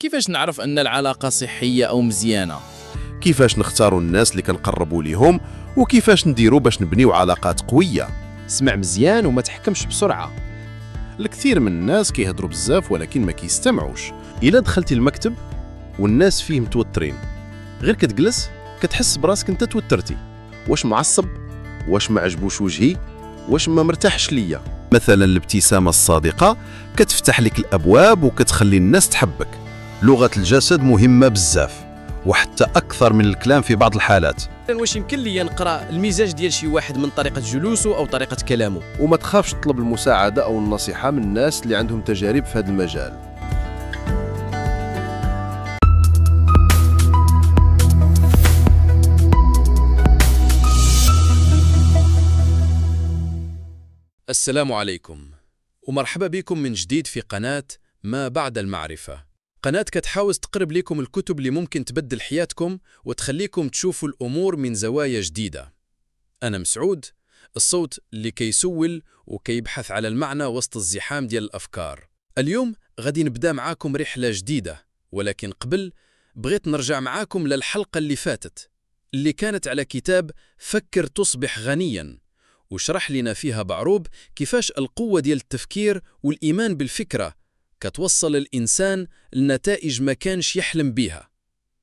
كيفاش نعرف أن العلاقة صحية أو مزيانة؟ كيفاش نختاروا الناس اللي كنقربوا ليهم وكيفاش نديروا باش نبنيو علاقات قوية. اسمع مزيان وما تحكمش بسرعة. الكثير من الناس كيهضروا بزاف ولكن ما كيستمعوش. إلا دخلتي المكتب والناس فيه متوترين، غير كتجلس كتحس براسك انت توترتي. واش معصب؟ واش ما عجبوش وجهي؟ واش ما مرتاحش ليا؟ مثلا الابتسامة الصادقة كتفتح لك الأبواب وكتخلي الناس تحبك. لغة الجسد مهمة بزاف، وحتى أكثر من الكلام في بعض الحالات. واش يمكن لي نقرأ المزاج ديال شي واحد من طريقة جلوسه أو طريقة كلامه؟ وما تخافش تطلب المساعدة أو النصيحة من الناس اللي عندهم تجارب في هذا المجال. السلام عليكم ومرحبا بكم من جديد في قناة ما بعد المعرفة. قناة كتحاول تقرب لكم الكتب اللي ممكن تبدل حياتكم وتخليكم تشوفوا الأمور من زوايا جديدة. أنا مسعود، الصوت اللي كيسول وكيبحث على المعنى وسط الزحام ديال الأفكار. اليوم غادي نبدأ معاكم رحلة جديدة، ولكن قبل بغيت نرجع معاكم للحلقة اللي فاتت اللي كانت على كتاب فكر تصبح غنياً، وشرح لنا فيها بعروب كيفاش القوة ديال التفكير والإيمان بالفكرة كتوصل الإنسان لنتائج ما كانش يحلم بيها.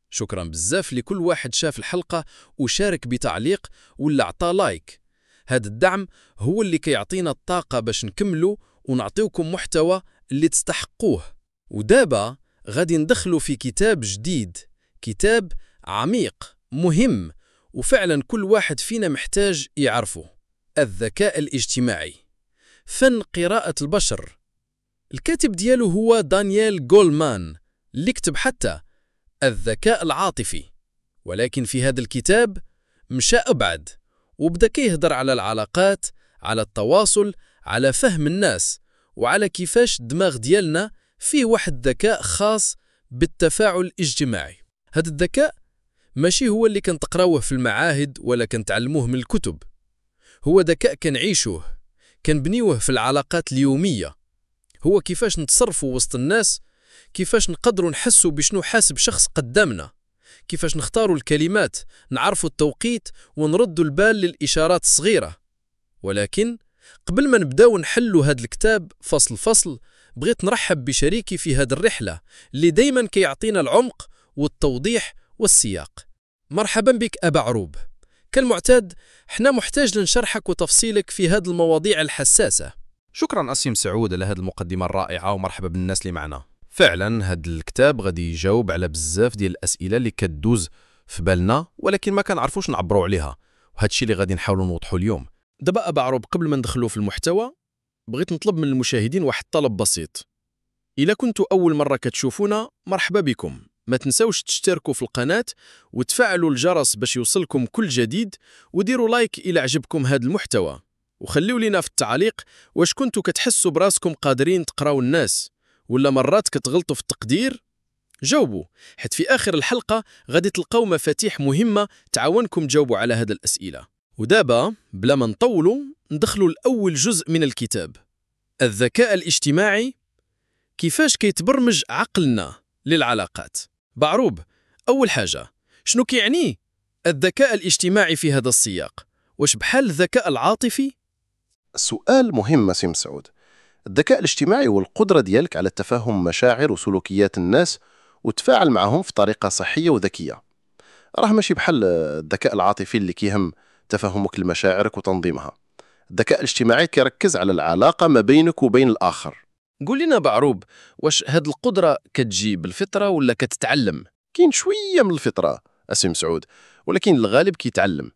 شكرا بزاف لكل واحد شاف الحلقة وشارك بتعليق ولا عطا لايك. هذا الدعم هو اللي كيعطينا الطاقة باش نكملوا ونعطيوكم محتوى اللي تستحقوه. ودابا غادي ندخلوا في كتاب جديد، كتاب عميق مهم وفعلا كل واحد فينا محتاج يعرفه: الذكاء الاجتماعي، فن قراءة البشر. الكاتب دياله هو دانييل جولمان اللي كتب حتى الذكاء العاطفي، ولكن في هذا الكتاب مشى أبعد وبدأ كيهضر على العلاقات، على التواصل، على فهم الناس، وعلى كيفاش الدماغ ديالنا فيه واحد ذكاء خاص بالتفاعل الاجتماعي. هذا الذكاء ماشي هو اللي كنتقراوه في المعاهد ولا كنتعلموه من الكتب، هو ذكاء كنعيشوه، كنبنيوه في العلاقات اليومية. هو كيفاش نتصرفوا وسط الناس، كيفاش نقدروا نحسوا بشنو حاسب شخص قدامنا، كيفاش نختاروا الكلمات، نعرفوا التوقيت ونردوا البال للإشارات الصغيرة. ولكن قبل ما نبداو نحلوا هذا الكتاب فصل بغيت نرحب بشريكي في هذه الرحلة اللي دايما كيعطينا العمق والتوضيح والسياق. مرحبا بك أبا عروب. كالمعتاد احنا محتاج لنشرحك وتفصيلك في هذه المواضيع الحساسة. شكرا أسيم سعود على هذه المقدمة الرائعة، ومرحبا بالناس اللي معنا. فعلا هذا الكتاب غادي يجاوب على بزاف ديال الأسئلة اللي كتدوز في بالنا ولكن ما كنعرفوش نعبروا عليها، وهذا الشيء اللي غادي نحاولوا نوضحوا اليوم. دابا أبا عروب، قبل ما ندخلوا في المحتوى بغيت نطلب من المشاهدين واحد طلب بسيط. إلا كنتوا أول مرة كتشوفونا مرحبا بكم، ما تنسوش تشتركوا في القناة وتفعلوا الجرس باش يوصلكم كل جديد، وديروا لايك إلى عجبكم هذا المحتوى، وخليوا لنا في التعليق واش كنتوا كتحسوا براسكم قادرين تقراو الناس ولا مرات كتغلطوا في التقدير. جاوبوا، حيت في آخر الحلقة غادي تلقاو مفاتيح مهمة تعاونكم تجاوبوا على هذه الأسئلة. ودابا بلا ما نطولوا ندخلوا لأول جزء من الكتاب: الذكاء الاجتماعي، كيفاش كيتبرمج عقلنا للعلاقات. بعروب، أول حاجة شنو كيعني الذكاء الاجتماعي في هذا السياق؟ واش بحال الذكاء العاطفي؟ سؤال مهم سي مسعود. الذكاء الاجتماعي هو القدرة ديالك على تفهم مشاعر وسلوكيات الناس وتفاعل معهم في طريقة صحية وذكية. راه ماشي بحال الذكاء العاطفي اللي كيهم تفهمك لمشاعرك وتنظيمها. الذكاء الاجتماعي كيركز على العلاقة ما بينك وبين الآخر. قول لنا بعروب، واش هاد القدرة كتجي بالفطرة ولا كتتعلم؟ كاين شوية من الفطرة أسي مسعود، ولكن الغالب كيتعلم.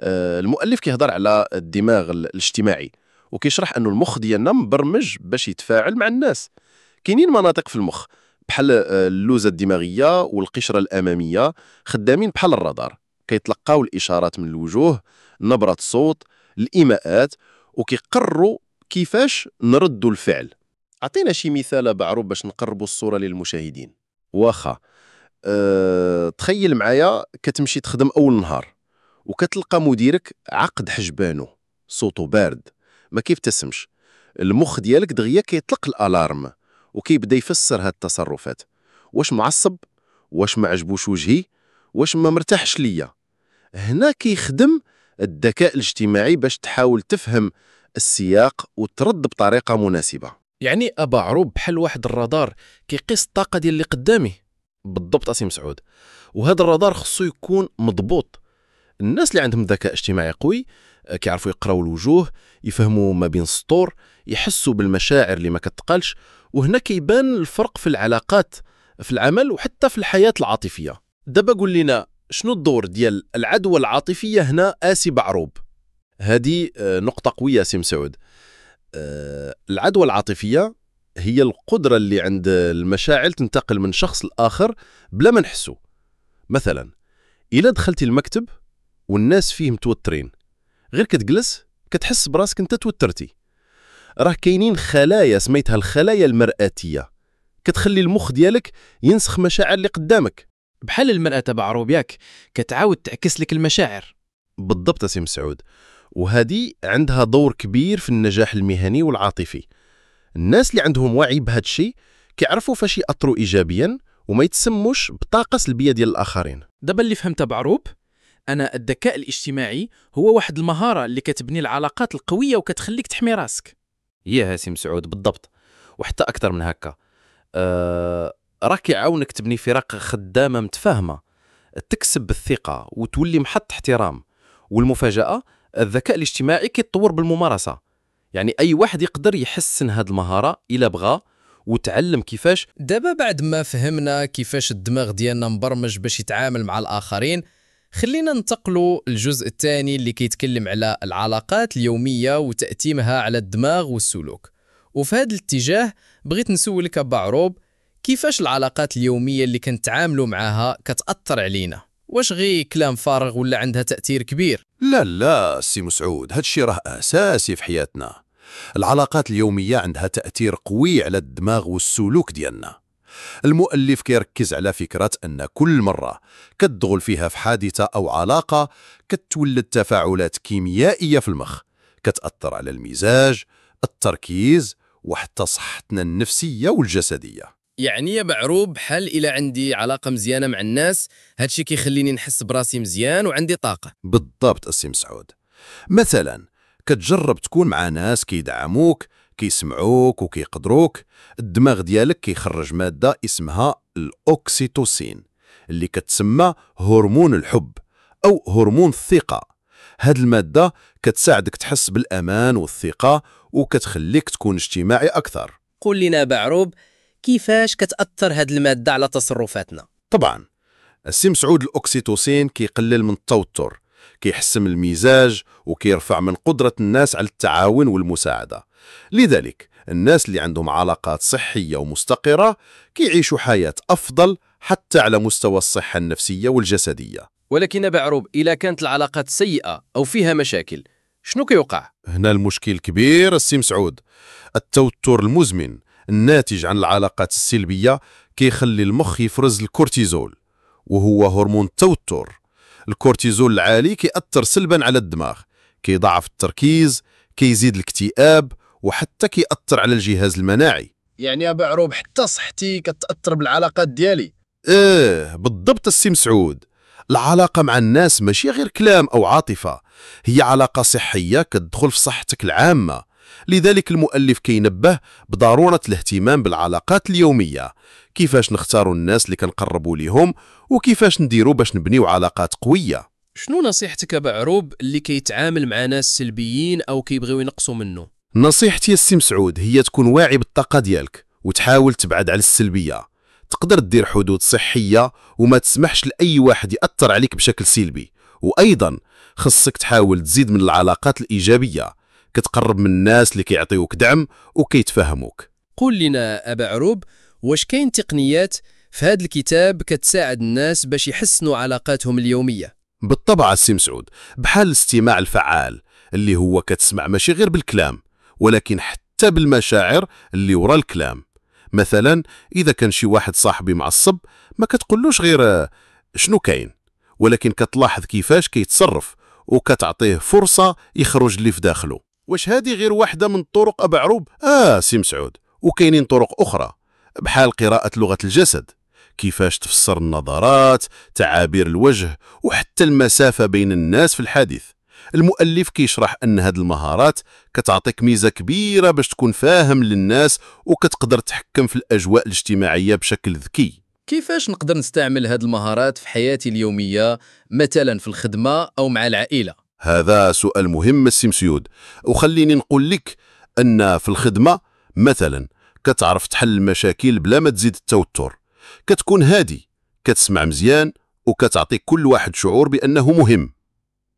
المؤلف كيهضر على الدماغ الاجتماعي وكيشرح أنه المخ ديالنا مبرمج باش يتفاعل مع الناس. كاينين مناطق في المخ بحال اللوزة الدماغية والقشرة الأمامية خدامين بحال الرادار، كيتلقاو الإشارات من الوجوه، نبرة الصوت، الإيماءات، وكيقرروا كيفاش نردوا الفعل. أعطينا شي مثال بعروب باش نقربوا الصورة للمشاهدين. واخا تخيل معايا كتمشي تخدم أول نهار وكتلقى مديرك عقد حجبانه، صوته بارد، ما كيبتسمش. المخ ديالك دغيا كيطلق الالارم وكيبدا يفسر هاد التصرفات، واش معصب، واش ما عجبوش وجهي، واش ما مرتاحش ليا. هنا كيخدم الذكاء الاجتماعي باش تحاول تفهم السياق وترد بطريقة مناسبة. يعني أبا عروب بحال واحد الرادار كيقيس الطاقة ديال اللي قدامي. بالضبط أسي مسعود. وهذا الرادار خصو يكون مضبوط. الناس اللي عندهم ذكاء اجتماعي قوي كيعرفوا يقراو الوجوه، يفهموا ما بين السطور، يحسوا بالمشاعر اللي ما كتقالش. وهنا كيبان الفرق في العلاقات في العمل وحتى في الحياة العاطفية. دابا قول لنا شنو الدور ديال العدوى العاطفية هنا آسي بعروب؟ هذه نقطة قوية سي مسعود. العدوى العاطفية هي القدرة اللي عند المشاعر تنتقل من شخص لآخر بلا ما نحسو. مثلا إلا دخلتي المكتب والناس فيه متوترين، غير كتجلس كتحس براسك انت توترتي. راه كاينين خلايا سميتها الخلايا المرآتية كتخلي المخ ديالك ينسخ مشاعر اللي قدامك. بحال المرأة تبع عروبياك كتعاود تعكس لك المشاعر. بالضبط سي مسعود. وهذه عندها دور كبير في النجاح المهني والعاطفي. الناس اللي عندهم وعي بهذا الشيء كيعرفوا فاش يأثروا إيجابيا وما يتسموش بطاقة سلبية ديال الآخرين. دابا اللي فهمت بعروب، أنا الذكاء الاجتماعي هو واحد المهارة اللي كتبني العلاقات القوية وكتخليك تحمي راسك. يا سي مسعود بالضبط، وحتى أكثر من هكا. راك يعاونك تبني فرق خدامة متفاهمة، تكسب الثقة وتولي محط احترام. والمفاجأة الذكاء الاجتماعي كيتطور بالممارسة. يعني أي واحد يقدر يحسن هاد المهارة إلا بغى وتعلم كيفاش. دابا بعد ما فهمنا كيفاش الدماغ ديالنا مبرمج باش يتعامل مع الآخرين، خلينا ننتقلوا للجزء الثاني اللي كيتكلم على العلاقات اليومية وتأثيرها على الدماغ والسلوك. وفي هذا الاتجاه بغيت نسولك أبا عروب، كيفاش العلاقات اليومية اللي كنتعاملوا معها كتأثر علينا؟ واش غير كلام فارغ ولا عندها تأثير كبير؟ لا سي مسعود، هادشي راه أساسي في حياتنا. العلاقات اليومية عندها تأثير قوي على الدماغ والسلوك ديالنا. المؤلف كيركز على فكرة أن كل مرة كتدخل فيها في حادثة أو علاقة كتولد تفاعلات كيميائية في المخ كتأثر على المزاج، التركيز وحتى صحتنا النفسية والجسدية. يعني يا بعروب بحال إلا عندي علاقة مزيانة مع الناس، هادشي كيخليني نحس براسي مزيان وعندي طاقة. بالضبط السي مسعود. مثلا كتجرب تكون مع ناس كيدعموك، كيسمعوك وكيقدروك. الدماغ ديالك كيخرج مادة اسمها الأوكسيتوسين اللي كتسمى هرمون الحب أو هرمون الثقة. هاد المادة كتساعدك تحس بالأمان والثقة وكتخليك تكون اجتماعي أكثر. قول لنا بعروب، كيفاش كتأثر هاد المادة على تصرفاتنا؟ طبعا السي مسعود، الأوكسيتوسين كيقلل من التوتر، كيحسن المزاج وكيرفع من قدرة الناس على التعاون والمساعدة. لذلك الناس اللي عندهم علاقات صحية ومستقرة كيعيشوا حياة أفضل حتى على مستوى الصحة النفسية والجسدية. ولكن بعروب إلا كانت العلاقات سيئة أو فيها مشاكل شنو كيوقع؟ هنا المشكل كبير السي مسعود. التوتر المزمن الناتج عن العلاقات السلبية كيخلي المخ يفرز الكورتيزول، وهو هرمون التوتر. الكورتيزول العالي كيأثر سلبا على الدماغ، كيضعف التركيز، كيزيد الاكتئاب وحتى كيأثر على الجهاز المناعي. يعني يا بعروب حتى صحتي كتأثر بالعلاقات ديالي؟ بالضبط السي مسعود. العلاقة مع الناس ماشي غير كلام أو عاطفة، هي علاقة صحية كتدخل في صحتك العامة. لذلك المؤلف كينبه بضرورة الاهتمام بالعلاقات اليومية، كيفاش نختاروا الناس اللي كنقربوا ليهم وكيفاش نديروا باش نبنيو علاقات قوية. شنو نصيحتك أبا عروب اللي كيتعامل مع ناس سلبيين أو كيبغيو ينقصوا منه؟ نصيحتي السي مسعود هي تكون واعي بالطاقة ديالك وتحاول تبعد على السلبية. تقدر تدير حدود صحية وما تسمحش لأي واحد يأثر عليك بشكل سلبي. وأيضا خصك تحاول تزيد من العلاقات الإيجابية، كتقرب من الناس اللي كيعطيوك دعم وكيتفهموك. قول لنا أبا عروب، واش كاين تقنيات في هذا الكتاب كتساعد الناس باش يحسنوا علاقاتهم اليومية؟ بالطبع السي مسعود، بحال الاستماع الفعال اللي هو كتسمع ماشي غير بالكلام ولكن حتى بالمشاعر اللي وراء الكلام. مثلا إذا كان شي واحد صاحبي معصب ما كتقولوش غير شنو كاين، ولكن كتلاحظ كيفاش كيتصرف وكتعطيه فرصة يخرج اللي في داخله. واش هذه غير واحدة من طرق أبا عروب؟ سي مسعود، وكاينين طرق أخرى بحال قراءة لغة الجسد. كيفاش تفسر النظرات، تعابير الوجه، وحتى المسافة بين الناس في الحديث. المؤلف كيشرح أن هاد المهارات كتعطيك ميزة كبيرة باش تكون فاهم للناس وكتقدر تحكم في الأجواء الاجتماعية بشكل ذكي. كيفاش نقدر نستعمل هذه المهارات في حياتي اليومية، مثلا في الخدمة أو مع العائلة؟ هذا سؤال مهم السي مسعود، وخليني نقول لك أن في الخدمة مثلا كتعرف تحل المشاكل بلا ما تزيد التوتر، كتكون هادي، كتسمع مزيان، وكتعطي كل واحد شعور بأنه مهم.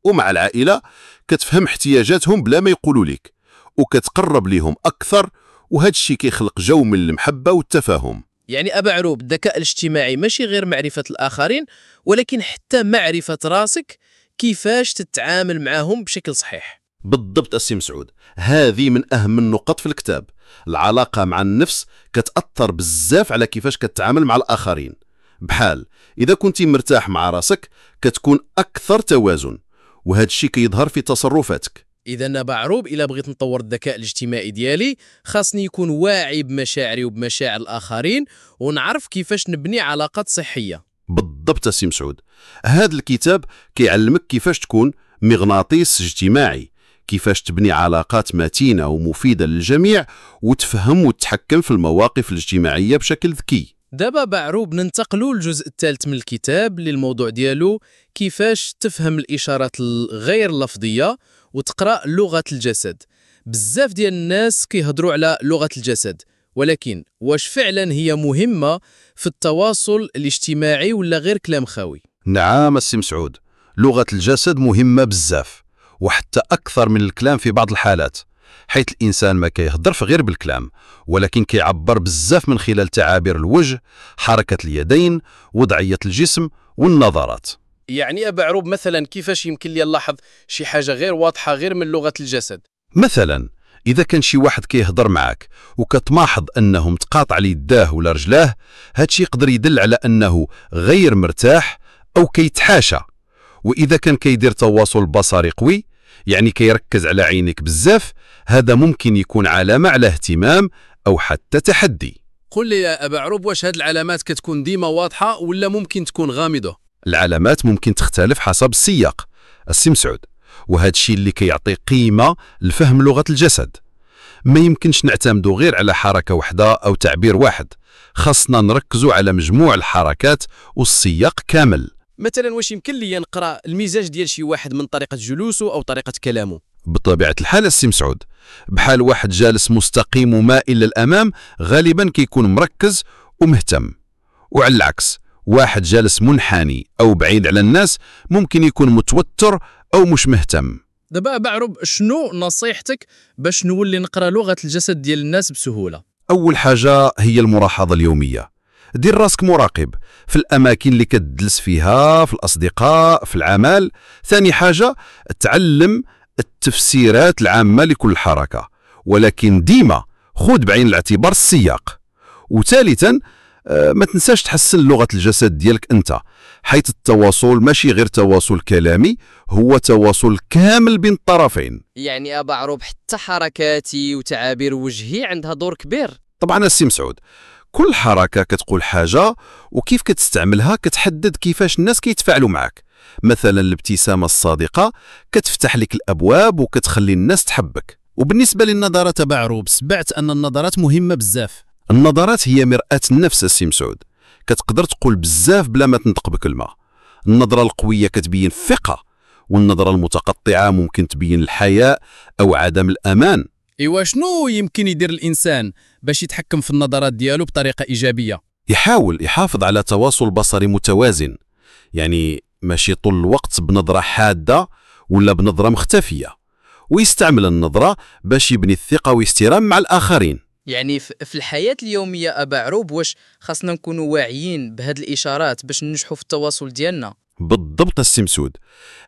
ومع العائلة كتفهم احتياجاتهم بلا ما يقولوا لك، وكتقرب ليهم أكثر، وهذا الشيء كيخلق جو من المحبة والتفاهم. يعني أبا عروب، الذكاء الاجتماعي ماشي غير معرفة الآخرين، ولكن حتى معرفة راسك كيفاش تتعامل معهم بشكل صحيح. بالضبط السي مسعود، هذه من أهم النقط في الكتاب. العلاقة مع النفس كتأثر بزاف على كيفاش كتعامل مع الآخرين. بحال إذا كنتي مرتاح مع راسك كتكون أكثر توازن، وهذا الشيء كيظهر في تصرفاتك. إذا أبا عروب، إلا بغيت نطور الذكاء الاجتماعي ديالي، خاصني يكون واعي بمشاعري وبمشاعر الآخرين، ونعرف كيفاش نبني علاقات صحية. بالضبط السي مسعود، هذا الكتاب كيعلمك كيفاش تكون مغناطيس اجتماعي، كيفاش تبني علاقات متينة ومفيدة للجميع، وتفهم وتتحكم في المواقف الاجتماعية بشكل ذكي. دابا بعروب ننتقلوا للجزء الثالث من الكتاب للموضوع ديالو، كيفاش تفهم الإشارات الغير لفظية وتقرأ لغة الجسد. بزاف ديال الناس كيهضروا على لغة الجسد، ولكن واش فعلا هي مهمة في التواصل الاجتماعي ولا غير كلام خاوي؟ نعم السي مسعود، لغة الجسد مهمة بزاف، وحتى أكثر من الكلام في بعض الحالات، حيث الإنسان ما كيهضرش غير بالكلام، ولكن كيعبر بزاف من خلال تعابير الوجه، حركة اليدين، وضعية الجسم والنظرات. يعني أبا عروب، مثلا كيفاش يمكن لي نلاحظ شي حاجة غير واضحة غير من لغة الجسد؟ مثلا إذا كان شي واحد كيهضر معك وكتلاحظ أنه متقاطع يداه ولا رجلاه، هادشي يقدر يدل على أنه غير مرتاح أو كيتحاشى. وإذا كان كيدير تواصل بصري قوي، يعني كيركز على عينيك بزاف، هذا ممكن يكون علامة على اهتمام أو حتى تحدي. قل لي يا أبا عروب، واش هاد العلامات كتكون ديما واضحة ولا ممكن تكون غامضة؟ العلامات ممكن تختلف حسب السياق السي مسعود، وهذا الشيء اللي كيعطي قيمة لفهم لغة الجسد. ما يمكنش نعتمدوا غير على حركة واحدة أو تعبير واحد، خاصنا نركزوا على مجموع الحركات والسياق كامل. مثلا واش يمكن لي نقرأ المزاج ديال شي واحد من طريقة جلوسه أو طريقة كلامه؟ بطبيعة الحال السي مسعود، بحال واحد جالس مستقيم ومائل للأمام غالبا كيكون مركز ومهتم، وعلى العكس واحد جالس منحني أو بعيد على الناس ممكن يكون متوتر أو مش مهتم. دابا أبا عروب، شنو نصيحتك باش نولي نقرأ لغة الجسد ديال الناس بسهولة؟ أول حاجة هي الملاحظة اليومية. دير راسك مراقب في الأماكن اللي كتجلس فيها، في الأصدقاء، في العمل. ثاني حاجة، تعلم التفسيرات العامة لكل حركة، ولكن ديما خذ بعين الاعتبار السياق. وثالثا، ما تنساش تحسن لغة الجسد ديالك أنت، حيث التواصل ماشي غير تواصل كلامي، هو تواصل كامل بين الطرفين. يعني أبا عروب، حتى حركاتي وتعابير وجهي عندها دور كبير؟ طبعا السي مسعود، كل حركة كتقول حاجة، وكيف كتستعملها كتحدد كيفاش الناس كيتفاعلوا معك. مثلا الابتسامة الصادقة كتفتح لك الأبواب وكتخلي الناس تحبك. وبالنسبة للنظرات أبا عروب، سمعت أن النظرات مهمة بزاف. النظرات هي مرآة النفس السي مسعود، كتقدر تقول بزاف بلا ما تنطق بكلمة. النظرة القوية كتبين الثقة، والنظرة المتقطعة ممكن تبين الحياء أو عدم الأمان. إيوا شنو يمكن يدير الإنسان باش يتحكم في النظرات ديالو بطريقة إيجابية؟ يحاول يحافظ على تواصل بصري متوازن، يعني ماشي طول الوقت بنظرة حادة ولا بنظرة مختفية، ويستعمل النظرة باش يبني الثقة والاحترام مع الآخرين. يعني في الحياة اليومية أبا عروب، واش خاصنا نكونوا واعيين بهاد الإشارات باش ننجحوا في التواصل ديالنا؟ بالضبط السي مسعود،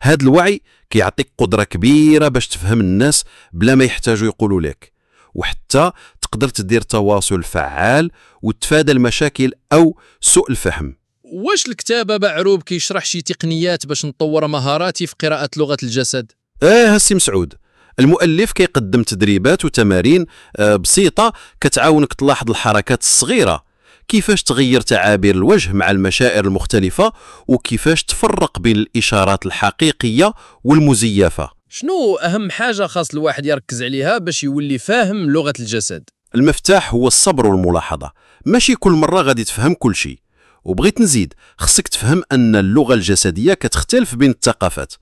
هذا الوعي كيعطيك قدرة كبيرة باش تفهم الناس بلا ما يحتاجوا يقولوا لك، وحتى تقدر تدير تواصل فعال وتفادى المشاكل أو سوء الفهم. واش الكتاب أبا عروب كيشرح شي تقنيات باش نطور مهاراتي في قراءة لغة الجسد؟ السي مسعود، المؤلف كيقدم تدريبات وتمارين بسيطة كتعاونك تلاحظ الحركات الصغيرة، كيفاش تغير تعابير الوجه مع المشاعر المختلفة، وكيفاش تفرق بين الإشارات الحقيقية والمزيفة. شنو أهم حاجة خاص الواحد يركز عليها باش يولي فاهم لغة الجسد؟ المفتاح هو الصبر والملاحظة. ماشي كل مرة غادي تفهم كل شيء، وبغيت نزيد، خصك تفهم أن اللغة الجسدية كتختلف بين الثقافات.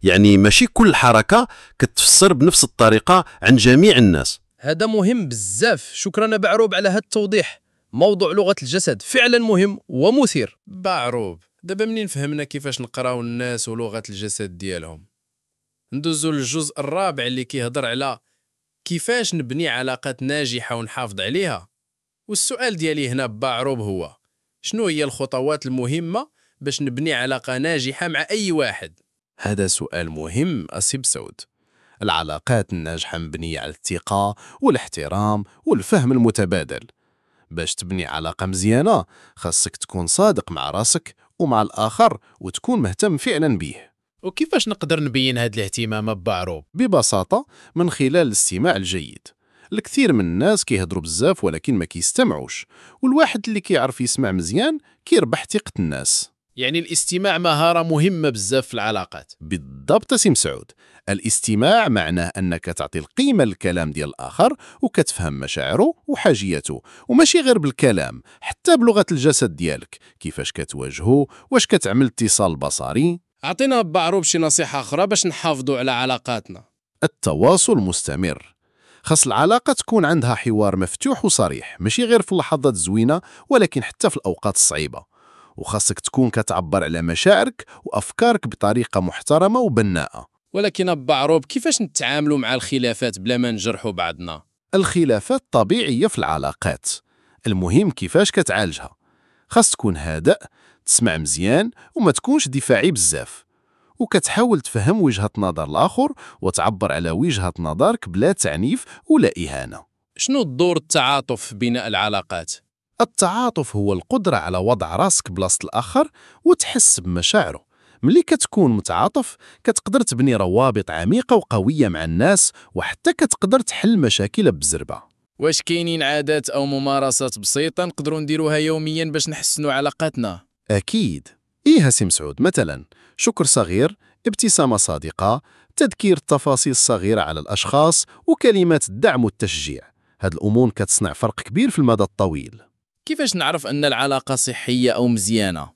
يعني ماشي كل حركة كتفسر بنفس الطريقة عن جميع الناس. هذا مهم بزاف. شكرا بعروب على هذا التوضيح. موضوع لغة الجسد فعلا مهم ومثير. بعروب، دابا منين فهمنا كيفاش نقراو الناس ولغة الجسد ديالهم، ندوزو للجزء الرابع اللي كيهضر على كيفاش نبني علاقات ناجحة ونحافظ عليها. والسؤال ديالي هنا بعروب هو: شنو هي الخطوات المهمة باش نبني علاقة ناجحة مع أي واحد؟ هذا سؤال مهم أسي بسعود. العلاقات الناجحة مبنية على الثقة والاحترام والفهم المتبادل. باش تبني علاقة مزيانة خاصك تكون صادق مع راسك ومع الآخر وتكون مهتم فعلا بيه. وكيفاش نقدر نبين هذا الاهتمام بعروب؟ ببساطة من خلال الاستماع الجيد. الكثير من الناس كيهضروا بزاف ولكن ما كيستمعوش، والواحد اللي كيعرف يسمع مزيان كيربح ثقة الناس. يعني الاستماع مهارة مهمة بزاف في العلاقات. بالضبط سي مسعود. الاستماع معناه أنك تعطي القيمة للكلام ديال الآخر وكتفهم مشاعره وحاجياته، وماشي غير بالكلام، حتى بلغة الجسد ديالك، كيفاش كتواجهه، واش كتعمل اتصال بصري. أعطينا بعروب شي نصيحة أخرى باش نحافظوا على علاقاتنا. التواصل مستمر. خاص العلاقة تكون عندها حوار مفتوح وصريح، ماشي غير في اللحظات الزوينة ولكن حتى في الأوقات الصعيبة. وخاصك تكون كتعبر على مشاعرك وأفكارك بطريقة محترمة وبناءة. ولكن بعروب، كيفاش نتعاملوا مع الخلافات بلا ما نجرحوا بعضنا؟ الخلافات طبيعية في العلاقات، المهم كيفاش كتعالجها. خاص تكون هادئ، تسمع مزيان وما تكونش دفاعي بزاف، وكتحاول تفهم وجهة نظر الآخر وتعبر على وجهة نظرك بلا تعنيف ولا إهانة. شنو دور التعاطف في بناء العلاقات؟ التعاطف هو القدرة على وضع راسك بلاصة الآخر وتحس بمشاعره. ملي كتكون متعاطف كتقدر تبني روابط عميقة وقوية مع الناس، وحتى كتقدر تحل مشاكل بزربة. واش كاينين عادات أو ممارسات بسيطة نقدروا نديروها يوميا باش نحسنوا علاقاتنا؟ أكيد. إيه سي مسعود، مثلا شكر صغير، ابتسامة صادقة، تذكير التفاصيل الصغيرة على الأشخاص، وكلمات الدعم والتشجيع. هاد الأمور كتصنع فرق كبير في المدى الطويل. كيفاش نعرف أن العلاقة صحية أو مزيانة؟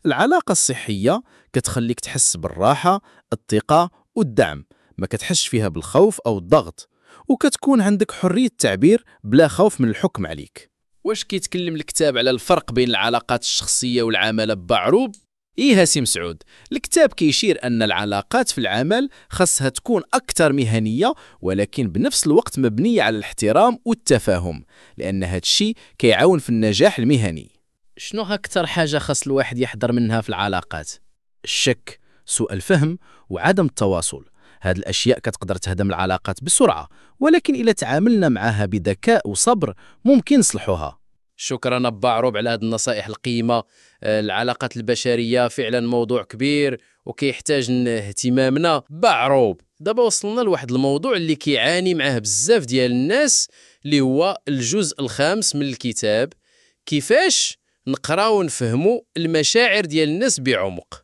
العلاقة الصحية كتخليك تحس بالراحة، الثقة والدعم، ما كتحسش فيها بالخوف أو الضغط، وكتكون عندك حرية التعبير بلا خوف من الحكم عليك. واش كيتكلم الكتاب على الفرق بين العلاقات الشخصية والعمل بعروب؟ إيه سي مسعود، الكتاب كيشير أن العلاقات في العمل خاصها تكون أكثر مهنية، ولكن بنفس الوقت مبنية على الاحترام والتفاهم، لأن هذا الشيء كيعاون في النجاح المهني. شنو أكثر حاجة خاص الواحد يحذر منها في العلاقات؟ الشك، سوء الفهم، وعدم التواصل. هاد الأشياء كتقدر تهدم العلاقات بسرعة، ولكن إذا تعاملنا معها بذكاء وصبر ممكن نصلحوها. شكرا بعروب على هذه النصائح القيمة. العلاقات البشرية فعلا موضوع كبير وكيحتاج اهتمامنا. بعروب، دابا وصلنا لواحد الموضوع اللي كيعاني معاه بزاف ديال الناس، اللي هو الجزء الخامس من الكتاب: كيفاش نقراو ونفهموا المشاعر ديال الناس بعمق.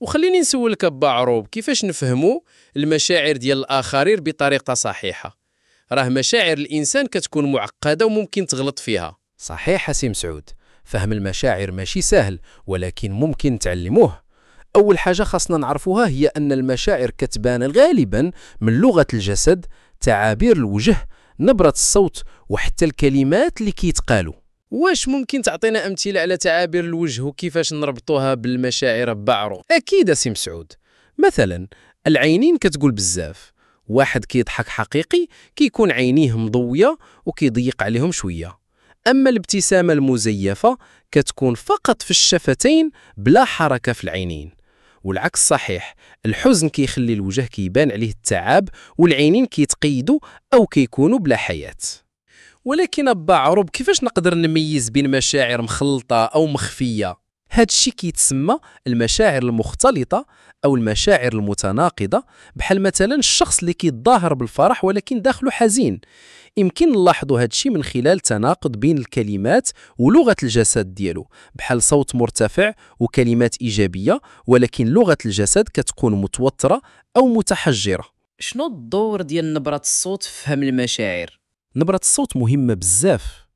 وخليني نسولك بعروب، كيفاش نفهموا المشاعر ديال الآخرين بطريقة صحيحة؟ راه مشاعر الإنسان كتكون معقدة وممكن تغلط فيها. صحيح سي مسعود، فهم المشاعر ماشي سهل، ولكن ممكن تعلموه. أول حاجة خاصنا نعرفوها هي أن المشاعر كتبان غالبا من لغة الجسد، تعابير الوجه، نبرة الصوت، وحتى الكلمات اللي كيتقالوا. واش ممكن تعطينا أمثلة على تعابير الوجه وكيفاش نربطوها بالمشاعر بعروب؟ أكيد سي مسعود. مثلا العينين كتقول بزاف. واحد كيضحك حقيقي كيكون عينيه مضوية وكيضيق عليهم شوية. أما الابتسامة المزيفة كتكون فقط في الشفتين بلا حركة في العينين. والعكس صحيح، الحزن كيخلي الوجه كيبان عليه التعب والعينين كيتقيدوا أو كيكونوا بلا حياة. ولكن بعروب، كيفاش نقدر نميز بين مشاعر مخلطة أو مخفية؟ هاد الشيء كيتسمى المشاعر المختلطة أو المشاعر المتناقضة، بحال مثلا الشخص اللي كيتظاهر بالفرح ولكن داخله حزين. يمكن نلاحظوا هاد الشيء من خلال تناقض بين الكلمات ولغة الجسد ديالو، بحال صوت مرتفع وكلمات إيجابية ولكن لغة الجسد كتكون متوترة أو متحجرة. شنو الدور ديال نبرة الصوت في فهم المشاعر؟ نبرة الصوت مهمة بزاف،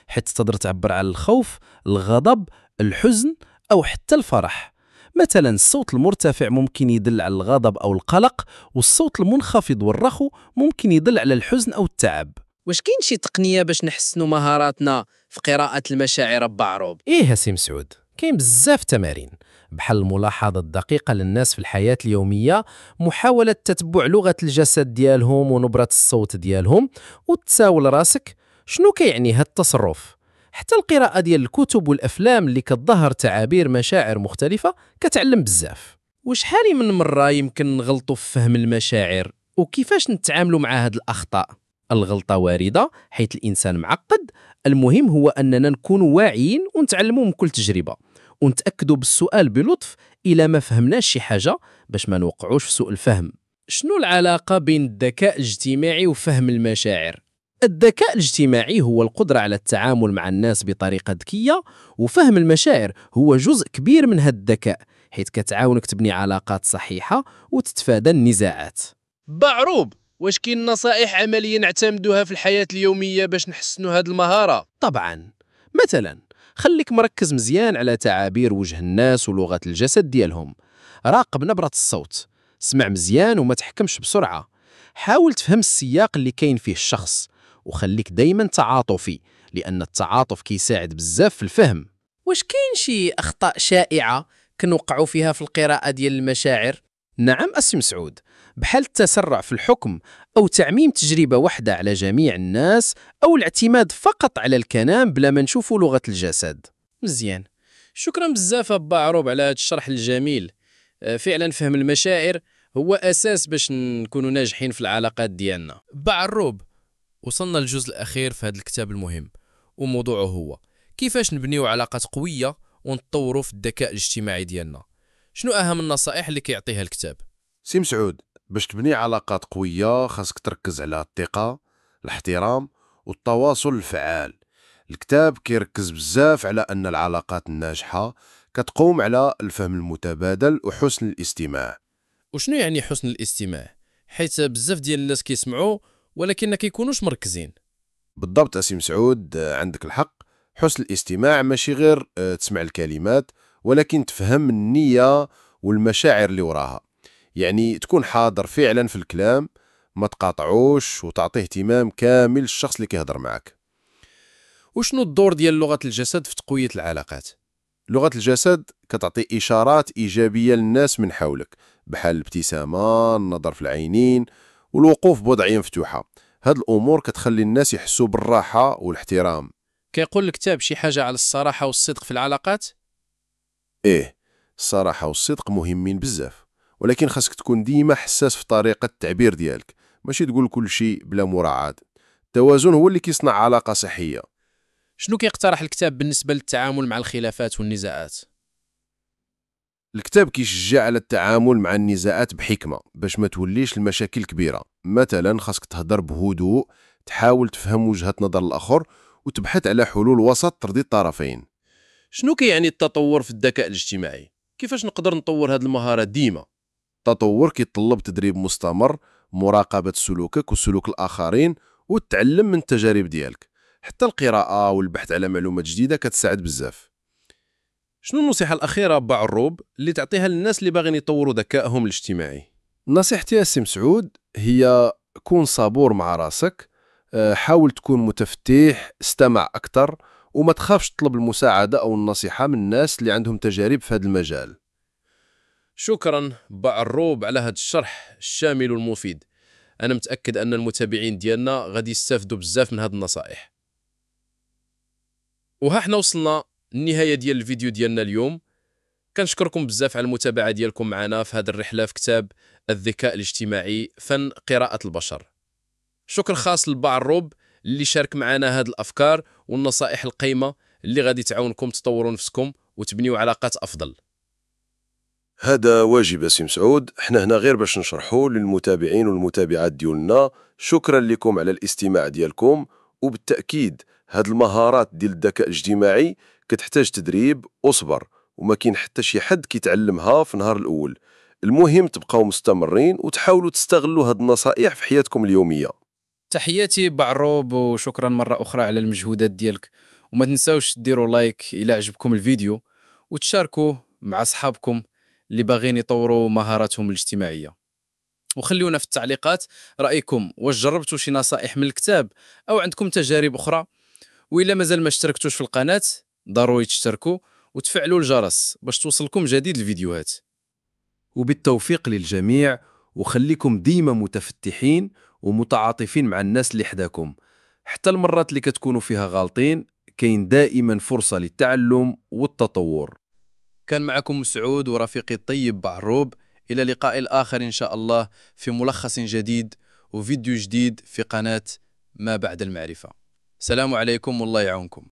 حيت تقدر تعبر عن الخوف، الغضب، الحزن أو حتى الفرح. مثلا الصوت المرتفع ممكن يدل على الغضب أو القلق، والصوت المنخفض والرخو ممكن يدل على الحزن أو التعب. واش كاين شي تقنية باش نحسنوا مهاراتنا في قراءة المشاعر بعروب؟ إيه سي مسعود، كاين بزاف تمارين، بحال الملاحظة الدقيقة للناس في الحياة اليومية، محاولة تتبع لغة الجسد ديالهم ونبرة الصوت ديالهم، وتساول راسك شنو كيعني هاد التصرف. حتى القراءة ديال الكتب والأفلام اللي كتظهر تعابير مشاعر مختلفة كتعلم بزاف. وشحال من مرة يمكن نغلطوا في فهم المشاعر، وكيفاش نتعاملوا مع هاد الأخطاء؟ الغلطة واردة حيث الإنسان معقد، المهم هو أننا نكون واعيين ونتعلموا من كل تجربة، ونتأكدوا بالسؤال بلطف إلى ما فهمناش شي حاجة باش ما نوقعوش في سوء الفهم. شنو العلاقة بين الذكاء الاجتماعي وفهم المشاعر؟ الذكاء الاجتماعي هو القدرة على التعامل مع الناس بطريقة ذكية، وفهم المشاعر هو جزء كبير من هذا الذكاء، حيث كتعاونك تبني علاقات صحيحة وتتفادى النزاعات. بعروب، واش كاين نصائح عملية نعتمدوها في الحياة اليومية باش نحسنوا هاد المهارة؟ طبعا، مثلا خليك مركز مزيان على تعابير وجه الناس ولغة الجسد ديالهم، راقب نبرة الصوت، اسمع مزيان وما تحكمش بسرعة، حاول تفهم السياق اللي كاين فيه الشخص، وخليك دايما تعاطفي لأن التعاطف كيساعد بزاف في الفهم. واش كاين شي أخطاء شائعة كنوقعوا فيها في القراءة ديال المشاعر؟ نعم أسي مسعود، بحال التسرع في الحكم أو تعميم تجربة واحدة على جميع الناس أو الاعتماد فقط على الكلام بلا ما نشوفوا لغة الجسد. مزيان، شكرا بزاف أبا عروب على هذا الشرح الجميل. فعلا فهم المشاعر هو أساس باش نكونوا ناجحين في العلاقات ديالنا. بعروب، وصلنا للجزء الأخير في هذا الكتاب المهم، وموضوعه هو كيفاش نبنيو علاقات قوية ونطوروا في الذكاء الاجتماعي ديالنا. شنو أهم النصائح اللي كيعطيها الكتاب؟ سي مسعود، باش تبني علاقات قوية خاصك تركز على الثقة، الاحترام والتواصل الفعال. الكتاب كيركز بزاف على أن العلاقات الناجحة كتقوم على الفهم المتبادل وحسن الاستماع. وشنو يعني حسن الاستماع؟ حيث بزاف ديال الناس كيسمعوا ولكن ما كيكونوش مركزين. بالضبط أسي مسعود، عندك الحق. حسن الاستماع ماشي غير تسمع الكلمات، ولكن تفهم النية والمشاعر اللي وراها. يعني تكون حاضر فعلا في الكلام، ما تقاطعوش وتعطيه اهتمام كامل للشخص اللي كيهضر معك. وشنو الدور ديال لغة الجسد في تقوية العلاقات؟ لغة الجسد كتعطي إشارات إيجابية للناس من حولك، بحال الابتسامة، النظر في العينين، والوقوف بوضعية مفتوحة. هاد الأمور كتخلي الناس يحسوا بالراحة والاحترام. كيقول الكتاب شي حاجة على الصراحة والصدق في العلاقات؟ إيه، الصراحة والصدق مهمين بزاف، ولكن خاصك تكون ديما حساس في طريقة التعبير ديالك، ماشي تقول كل شيء بلا مراعاة. التوازن هو اللي كيصنع علاقة صحية. شنو كيقترح الكتاب بالنسبة للتعامل مع الخلافات والنزاعات؟ الكتاب كيشجع على التعامل مع النزاعات بحكمة باش ما توليش المشاكل كبيرة. مثلا خاصك تهضر بهدوء، تحاول تفهم وجهة نظر الآخر وتبحث على حلول وسط ترضي الطرفين. شنو كيعني التطور في الذكاء الاجتماعي؟ كيفاش نقدر نطور هذه المهارة ديما؟ التطور كيتطلب تدريب مستمر، مراقبة سلوكك وسلوك الآخرين، وتتعلم من التجارب ديالك. حتى القراءة والبحث على معلومات جديدة كتساعد بزاف. شنو النصيحة الأخيرة بعروب اللي تعطيها للناس اللي باغيين يطوروا ذكائهم الاجتماعي؟ نصيحتي يا سي مسعود هي كون صبور مع راسك، حاول تكون متفتح، استمع أكثر، وما تخافش تطلب المساعدة أو النصيحة من الناس اللي عندهم تجارب في هذا المجال. شكرا بعروب على هذا الشرح الشامل والمفيد. أنا متأكد أن المتابعين ديالنا غادي يستافدوا بزاف من هذه النصائح. وها احنا وصلنا النهاية ديال الفيديو ديالنا اليوم. كنشكركم بزاف على المتابعة ديالكم معنا في هذه الرحلة في كتاب الذكاء الاجتماعي فن قراءة البشر. شكر خاص لبعروب اللي شارك معنا هذه الأفكار والنصائح القيمة اللي غادي تعاونكم تطوروا نفسكم وتبنيوا علاقات أفضل. هذا واجب اسي مسعود، احنا هنا غير باش نشرحوا للمتابعين والمتابعات ديالنا. شكرا لكم على الاستماع ديالكم، وبالتأكيد هاد المهارات ديال الذكاء الاجتماعي كتحتاج تدريب وصبر، وما كاين حتى شي حد كيتعلمها في نهار الأول. المهم تبقاو مستمرين وتحاولوا تستغلوا هاد النصائح في حياتكم اليومية. تحياتي بعروب، وشكرا مرة أخرى على المجهودات ديالك. وما تنساوش ديروا لايك إلى عجبكم الفيديو، وتشاركوه مع أصحابكم اللي باغين يطوروا مهاراتهم الاجتماعية. وخليونا في التعليقات رأيكم، واش جربتوا شي نصائح من الكتاب أو عندكم تجارب أخرى. وإلا مازال ما اشتركتوش في القناة ضروري تشتركوا وتفعلوا الجرس باش توصلكم جديد الفيديوهات. وبالتوفيق للجميع، وخليكم ديما متفتحين ومتعاطفين مع الناس اللي حداكم. حتى المرات اللي كتكونوا فيها غالطين كاين دائما فرصة للتعلم والتطور. كان معكم مسعود ورفيقي الطيب بعروب. إلى لقاء الآخر إن شاء الله في ملخص جديد وفيديو جديد في قناة ما بعد المعرفة. سلام عليكم والله يعونكم.